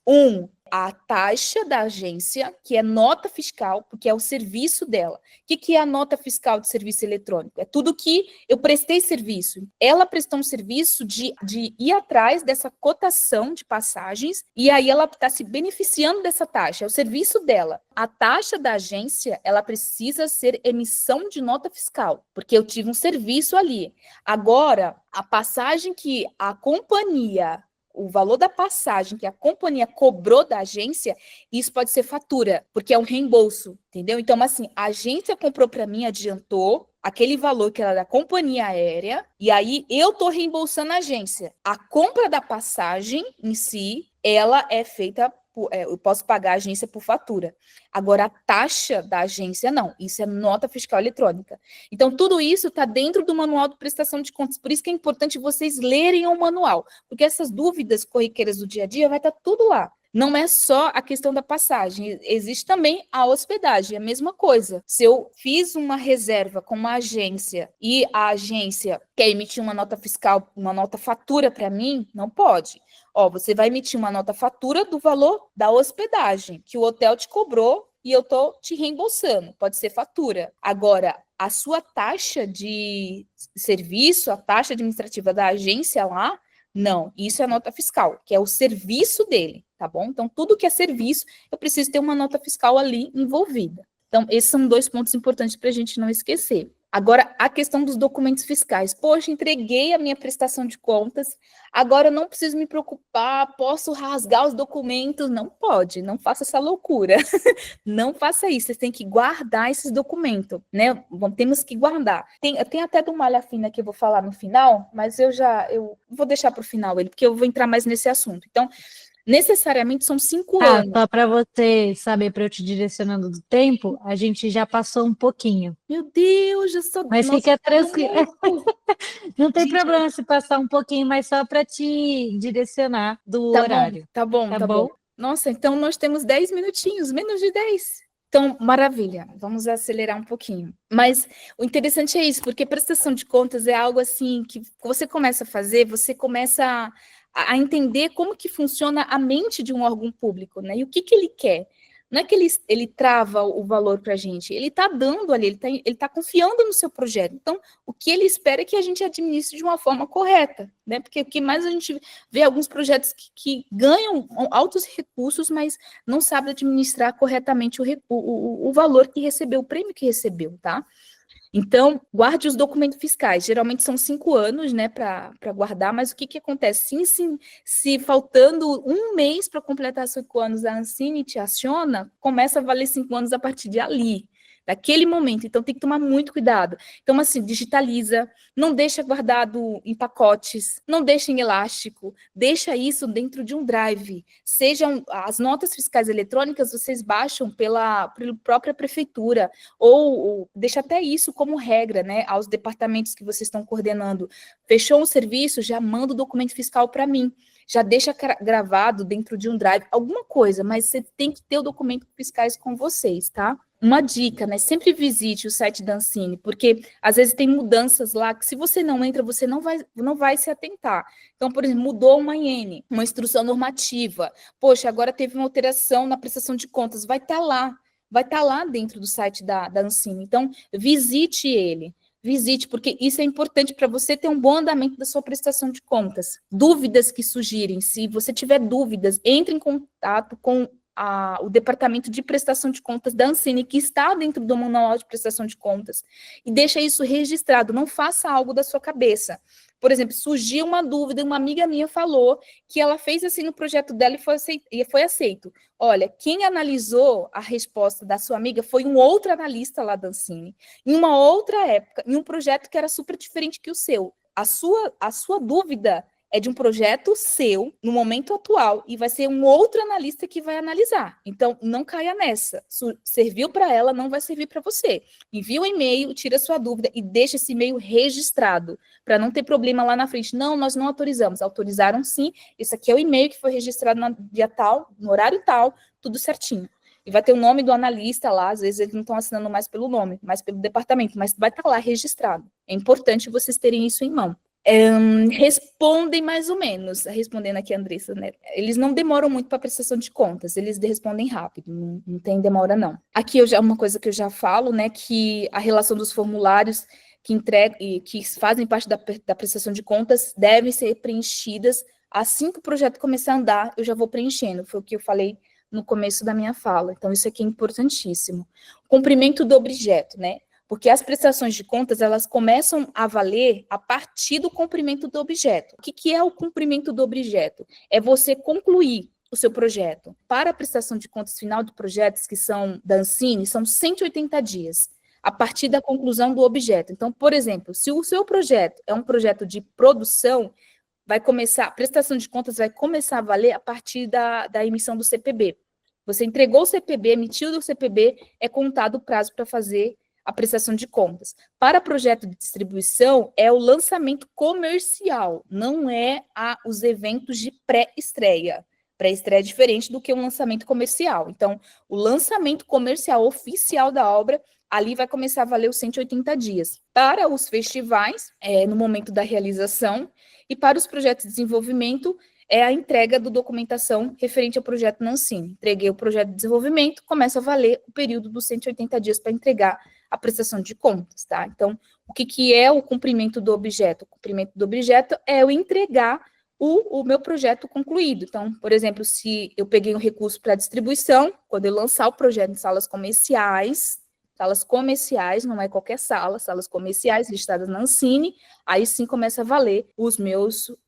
A taxa da agência, que é nota fiscal, porque é o serviço dela. O que é a nota fiscal de serviço eletrônico? É tudo que eu prestei serviço. Ela prestou um serviço de ir atrás dessa cotação de passagens, e aí ela está se beneficiando dessa taxa, é o serviço dela. A taxa da agência, ela precisa ser emissão de nota fiscal, porque eu tive um serviço ali. Agora, a passagem que a companhia, o valor da passagem que a companhia cobrou da agência, isso pode ser fatura, porque é um reembolso, entendeu? Então, assim, a agência comprou para mim, adiantou aquele valor que era da companhia aérea, e aí eu estou reembolsando a agência. A compra da passagem em si, ela é feita, eu posso pagar a agência por fatura. Agora, a taxa da agência, não. Isso é nota fiscal eletrônica. Então, tudo isso está dentro do manual de prestação de contas. Por isso que é importante vocês lerem o manual, porque essas dúvidas corriqueiras do dia a dia vai estar tudo lá. Não é só a questão da passagem, existe também a hospedagem, a mesma coisa. Se eu fiz uma reserva com uma agência e a agência quer emitir uma nota fiscal, uma nota fatura para mim, não pode. Você vai emitir uma nota fatura do valor da hospedagem, que o hotel te cobrou e eu estou te reembolsando, pode ser fatura. Agora, a sua taxa de serviço, a taxa administrativa da agência lá, não, isso é nota fiscal, que é o serviço dele, tá bom? Então, tudo que é serviço, eu preciso ter uma nota fiscal ali envolvida. Então, esses são 2 pontos importantes para a gente não esquecer. Agora, a questão dos documentos fiscais. Poxa, entreguei a minha prestação de contas, agora eu não preciso me preocupar, posso rasgar os documentos? Não pode, não faça essa loucura. Não faça isso, vocês têm que guardar esses documentos, né? Temos que guardar. Tem até do malha fina que eu vou falar no final, mas eu vou deixar para o final ele, porque eu vou entrar mais nesse assunto. Então, necessariamente são 5 Ah, anos. só para você saber, para eu te direcionando do tempo, a gente já passou um pouquinho. Meu Deus, já só... Mas Nossa, fica tranquilo. Não tem gente, problema se passar um pouquinho, mas só para te direcionar do tá bom, horário, tá bom, tá tá bom. bom? Nossa, então nós temos 10 minutinhos, menos de 10. Então, maravilha, vamos acelerar um pouquinho. Mas o interessante é isso, porque prestação de contas é algo assim que você começa a fazer, você começa a entender como que funciona a mente de um órgão público, né? E o que que ele quer. Não é que ele trava o valor para a gente, ele está dando ali, ele tá confiando no seu projeto. Então, o que ele espera é que a gente administre de uma forma correta, né? Porque o que mais a gente vê alguns projetos que ganham altos recursos, mas não sabe administrar corretamente o valor que recebeu, o prêmio que recebeu, tá? Então, guarde os documentos fiscais. Geralmente são 5 anos, né, para guardar, mas o que, que acontece? Se faltando um mês para completar 5 anos, a Ancine te aciona, começa a valer 5 anos a partir de ali, daquele momento. Então, tem que tomar muito cuidado. Então, assim, digitaliza, não deixa guardado em pacotes, não deixa em elástico, deixa isso dentro de um drive. Sejam as notas fiscais eletrônicas, vocês baixam pela própria prefeitura, ou deixa até isso como regra, né, aos departamentos que vocês estão coordenando. Fechou um serviço, já manda o documento fiscal para mim, já deixa gravado dentro de um drive, alguma coisa, mas você tem que ter o documento fiscais com vocês, tá? Uma dica, né? Sempre visite o site da Ancine, porque às vezes tem mudanças lá que se você não entra, você não vai se atentar. Então, por exemplo, mudou uma IN, uma instrução normativa. Poxa, agora teve uma alteração na prestação de contas, vai estar lá dentro do site da Ancine. Então, visite ele. Visite, porque isso é importante para você ter um bom andamento da sua prestação de contas. Dúvidas que surgirem, se você tiver dúvidas, entre em contato com o departamento de prestação de contas da Ancine, que está dentro do manual de prestação de contas, e deixa isso registrado, não faça algo da sua cabeça. Por exemplo, surgiu uma dúvida, uma amiga minha falou que ela fez assim no projeto dela e foi aceito. Olha, quem analisou a resposta da sua amiga foi um outro analista lá da Ancine, em uma outra época, em um projeto que era super diferente que o seu. A sua dúvida é de um projeto seu, no momento atual, e vai ser um outro analista que vai analisar. Então, não caia nessa. Serviu para ela, não vai servir para você. Envia o e-mail, tira sua dúvida e deixa esse e-mail registrado, para não ter problema lá na frente. Não, nós não autorizamos. Autorizaram sim. Esse aqui é o e-mail que foi registrado no dia tal, no horário tal, tudo certinho. E vai ter o nome do analista lá, às vezes eles não estão assinando mais pelo nome, mais pelo departamento, mas vai estar lá registrado. É importante vocês terem isso em mão. Respondem mais ou menos, respondendo aqui a Andressa, né? Eles não demoram muito para prestação de contas, eles respondem rápido, não tem demora não. Aqui uma coisa que eu já falo, né, que a relação dos formulários que fazem parte da prestação de contas devem ser preenchidas assim que o projeto começar a andar, eu já vou preenchendo, foi o que eu falei no começo da minha fala, então isso aqui é importantíssimo. Cumprimento do objeto, né? Porque as prestações de contas, elas começam a valer a partir do cumprimento do objeto. O que é o cumprimento do objeto? É você concluir o seu projeto. Para a prestação de contas final de projetos que são da Ancine, são 180 dias, a partir da conclusão do objeto. Então, por exemplo, se o seu projeto é um projeto de produção, a prestação de contas vai começar a valer a partir da emissão do CPB. Você entregou o CPB, emitiu o CPB, é contado o prazo para fazer a prestação de contas. Para projeto de distribuição, é o lançamento comercial, não é os eventos de pré-estreia. Pré-estreia é diferente do que um lançamento comercial. Então, o lançamento comercial oficial da obra, ali vai começar a valer os 180 dias. Para os festivais, no momento da realização, e para os projetos de desenvolvimento, é a entrega da documentação referente ao projeto na Ancine. Entreguei o projeto de desenvolvimento, começa a valer o período dos 180 dias para entregar a prestação de contas, tá? Então, o que é o cumprimento do objeto? O cumprimento do objeto é eu entregar o meu projeto concluído. Então, por exemplo, se eu peguei um recurso para distribuição, quando eu lançar o projeto em salas comerciais, não é qualquer sala, salas comerciais listadas na Ancine, aí sim começa a valer os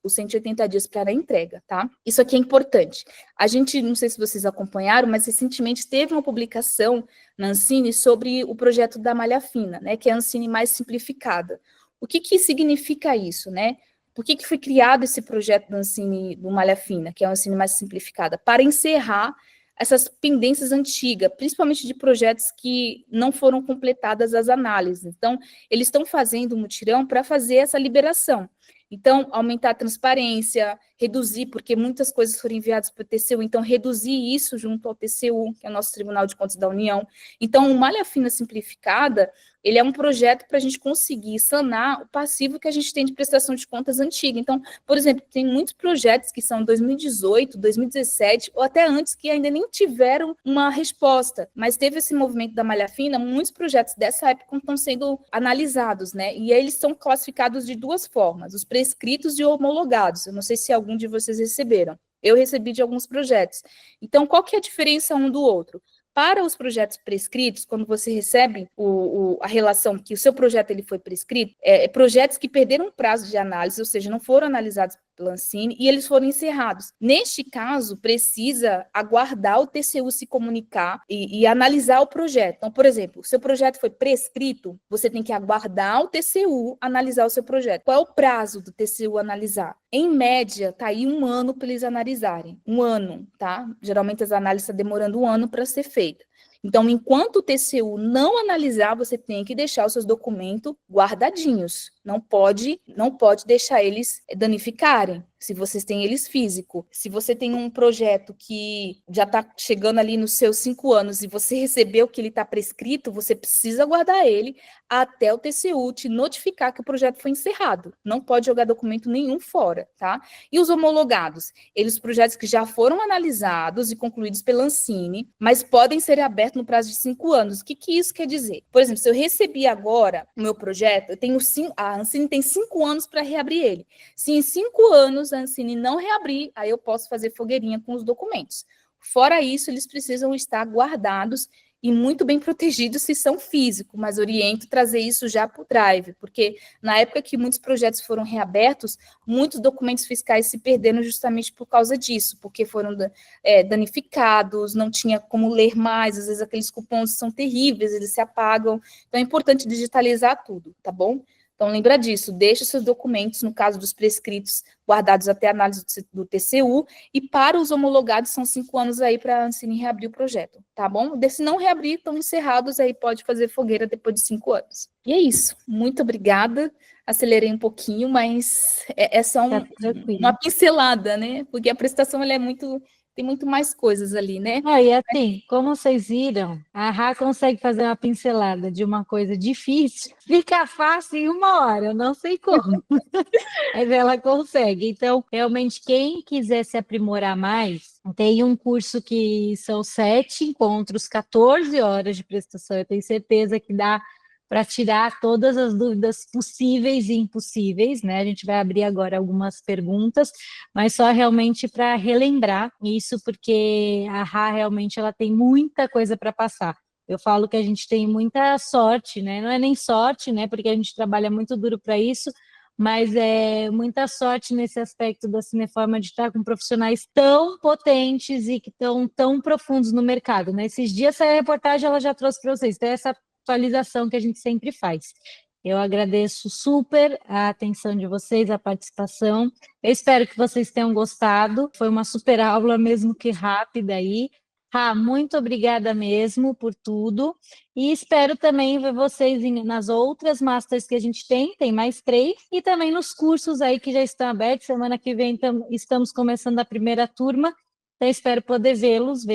180 dias para a entrega, tá? Isso aqui é importante. A gente, não sei se vocês acompanharam, mas recentemente teve uma publicação na Ancine sobre o projeto da malha fina, né, que é a Ancine mais simplificada. O que significa isso, né? Por que foi criado esse projeto do Ancine, do Malha Fina, que é o Ancine mais simplificada? Para encerrar essas pendências antigas, principalmente de projetos que não foram completadas as análises. Então, eles estão fazendo um mutirão para fazer essa liberação. Então, aumentar a transparência, reduzir, porque muitas coisas foram enviadas para o TCU, então reduzir isso junto ao TCU, que é o nosso Tribunal de Contas da União. Então, o Malha Fina Simplificada, ele é um projeto para a gente conseguir sanar o passivo que a gente tem de prestação de contas antiga. Então, por exemplo, tem muitos projetos que são 2018, 2017, ou até antes, que ainda nem tiveram uma resposta, mas teve esse movimento da Malha Fina, muitos projetos dessa época estão sendo analisados, né? E aí eles são classificados de duas formas, os prescritos e homologados. Eu não sei se algum de vocês receberam. Eu recebi de alguns projetos. Então, qual que é a diferença um do outro? Para os projetos prescritos, quando você recebe a relação que o seu projeto ele foi prescrito, projetos que perderam prazo de análise, ou seja, não foram analisados pela Ancine, e eles foram encerrados. Neste caso, precisa aguardar o TCU se comunicar e analisar o projeto. Então, por exemplo, o seu projeto foi prescrito, você tem que aguardar o TCU analisar o seu projeto. Qual é o prazo do TCU analisar? Em média, tá aí 1 ano para eles analisarem. 1 ano, tá? Geralmente as análises estão demorando 1 ano para ser feita. Então, enquanto o TCU não analisar, você tem que deixar os seus documentos guardadinhos. Não pode deixar eles danificarem, se vocês têm eles físico. Se você tem um projeto que já está chegando ali nos seus 5 anos e você recebeu que ele está prescrito, você precisa guardar ele até o TCU te notificar que o projeto foi encerrado. Não pode jogar documento nenhum fora, tá? E os homologados? Eles projetos que já foram analisados e concluídos pela Ancine, mas podem ser abertos no prazo de 5 anos. O que isso quer dizer? Por exemplo, se eu recebi agora o meu projeto, eu tenho a Ancine tem 5 anos para reabrir ele. Se em 5 anos a Ancine não reabrir, aí eu posso fazer fogueirinha com os documentos. Fora isso, eles precisam estar guardados e muito bem protegidos se são físicos, mas oriento trazer isso já para o Drive, porque na época que muitos projetos foram reabertos, muitos documentos fiscais se perderam justamente por causa disso, porque foram danificados, não tinha como ler mais, às vezes aqueles cupons são terríveis, eles se apagam, então é importante digitalizar tudo, tá bom? Então, lembra disso, deixa os seus documentos, no caso dos prescritos, guardados até a análise do TCU, e para os homologados são 5 anos aí para a Ancine reabrir o projeto, tá bom? Se não reabrir, estão encerrados, aí pode fazer fogueira depois de 5 anos. E é isso, muito obrigada, acelerei um pouquinho, mas é só uma pincelada, né? Porque a prestação ela tem muito mais coisas ali, né? E assim, como vocês viram, a Rá consegue fazer uma pincelada de uma coisa difícil, fica fácil em 1 hora, eu não sei como, mas ela consegue. Então, realmente, quem quiser se aprimorar mais, tem um curso que são 7 encontros, 14 horas de prestação, eu tenho certeza que dá para tirar todas as dúvidas possíveis e impossíveis, né? A gente vai abrir agora algumas perguntas, mas só realmente para relembrar isso, porque a Rá realmente ela tem muita coisa para passar. Eu falo que a gente tem muita sorte, né? Não é nem sorte, né? Porque a gente trabalha muito duro para isso, mas é muita sorte nesse aspecto da Cineforma de estar com profissionais tão potentes e que estão tão profundos no mercado, né? Esses dias essa reportagem ela já trouxe para vocês, então essa atualização que a gente sempre faz. Eu agradeço super a atenção de vocês, a participação. Eu espero que vocês tenham gostado. Foi uma super aula, mesmo que rápida aí. Rá, muito obrigada mesmo por tudo. E espero também ver vocês nas outras masters que a gente tem mais 3, e também nos cursos aí que já estão abertos. Semana que vem estamos começando a primeira turma. Então, espero poder vê-las.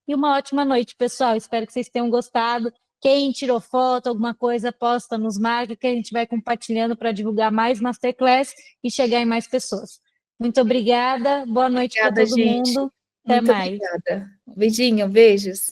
E uma ótima noite, pessoal. Espero que vocês tenham gostado. Quem tirou foto, alguma coisa, posta, nos marca, que a gente vai compartilhando para divulgar mais Masterclass e chegar em mais pessoas. Muito obrigada, boa noite para todo mundo. Até Muito mais. Obrigada. Um beijinho, beijos.